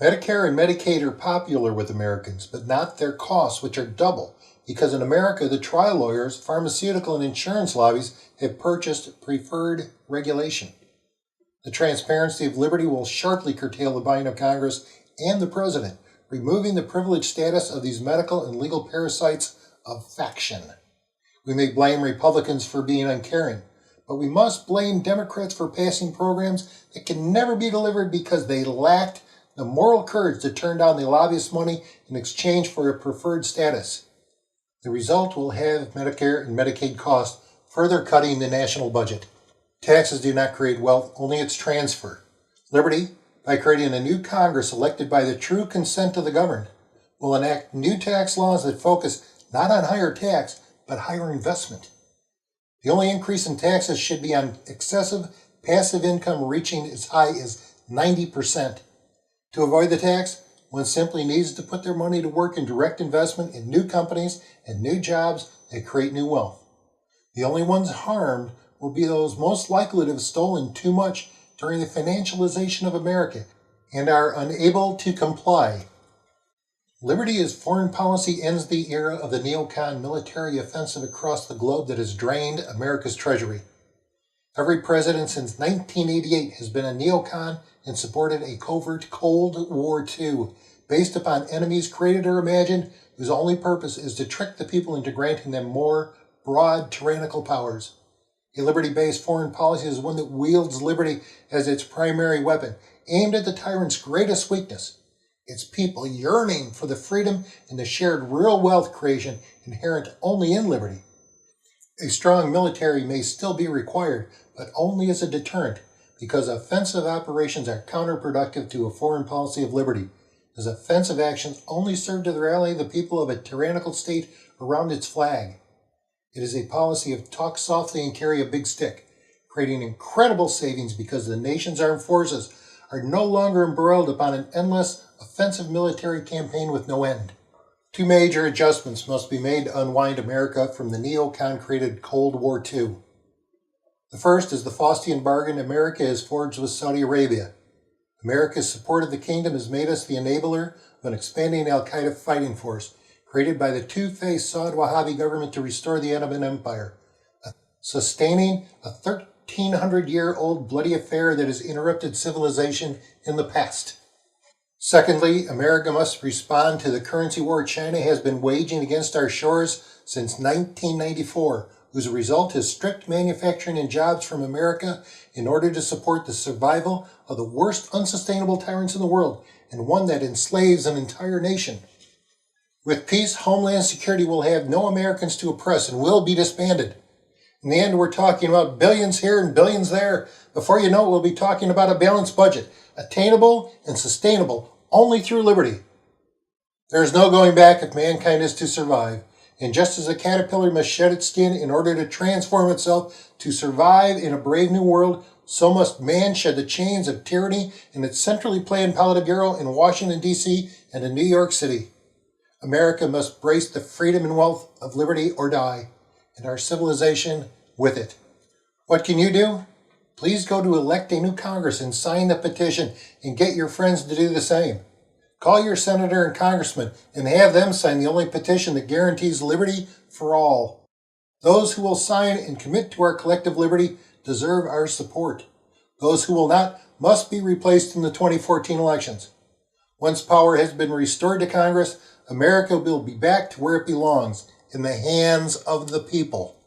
Medicare and Medicaid are popular with Americans, but not their costs, which are double, because in America, the trial lawyers, pharmaceutical, and insurance lobbies have purchased preferred regulation. The transparency of liberty will sharply curtail the buying of Congress and the President, removing the privileged status of these medical and legal parasites of faction. We may blame Republicans for being uncaring, but we must blame Democrats for passing programs that can never be delivered because they lacked the moral courage to turn down the lobbyist money in exchange for a preferred status. The result will have Medicare and Medicaid costs further cutting the national budget. Taxes do not create wealth, only its transfer. Liberty, by creating a new Congress elected by the true consent of the governed, will enact new tax laws that focus not on higher tax, but higher investment. The only increase in taxes should be on excessive passive income reaching as high as 90%. To avoid the tax, one simply needs to put their money to work in direct investment in new companies and new jobs that create new wealth. The only ones harmed will be those most likely to have stolen too much during the financialization of America and are unable to comply. Liberty as foreign policy ends the era of the neocon military offensive across the globe that has drained America's treasury. Every president since 1988 has been a neocon and supported a covert Cold War II based upon enemies created or imagined whose only purpose is to trick the people into granting them more broad tyrannical powers. A liberty-based foreign policy is one that wields liberty as its primary weapon, aimed at the tyrant's greatest weakness, its people yearning for the freedom and the shared real wealth creation inherent only in liberty. A strong military may still be required, but only as a deterrent, because offensive operations are counterproductive to a foreign policy of liberty, as offensive actions only serve to rally the people of a tyrannical state around its flag. It is a policy of talk softly and carry a big stick, creating incredible savings because the nation's armed forces are no longer embroiled upon an endless offensive military campaign with no end. Two major adjustments must be made to unwind America from the neocon-created Cold War II. The first is the Faustian bargain America has forged with Saudi Arabia. America's support of the kingdom has made us the enabler of an expanding al-Qaeda fighting force created by the two-faced Saud Wahhabi government to restore the Ottoman Empire, sustaining a 1,300-year-old bloody affair that has interrupted civilization in the past. Secondly, America must respond to the currency war China has been waging against our shores since 1994, whose result is stripped manufacturing and jobs from America in order to support the survival of the worst unsustainable tyrants in the world, and one that enslaves an entire nation. With peace, Homeland Security will have no Americans to oppress and will be disbanded. In the end, we're talking about billions here and billions there. Before you know it, we'll be talking about a balanced budget, attainable and sustainable only through liberty. There is no going back if mankind is to survive. And just as a caterpillar must shed its skin in order to transform itself to survive in a brave new world, so must man shed the chains of tyranny in its centrally planned Politburo in Washington, D.C. and in New York City. America must brace the freedom and wealth of liberty or die, and our civilization with it. What can you do? Please go to elect a new Congress and sign the petition and get your friends to do the same. Call your senator and congressman and have them sign the only petition that guarantees liberty for all. Those who will sign and commit to our collective liberty deserve our support. Those who will not must be replaced in the 2014 elections. Once power has been restored to Congress, America will be back to where it belongs, in the hands of the people.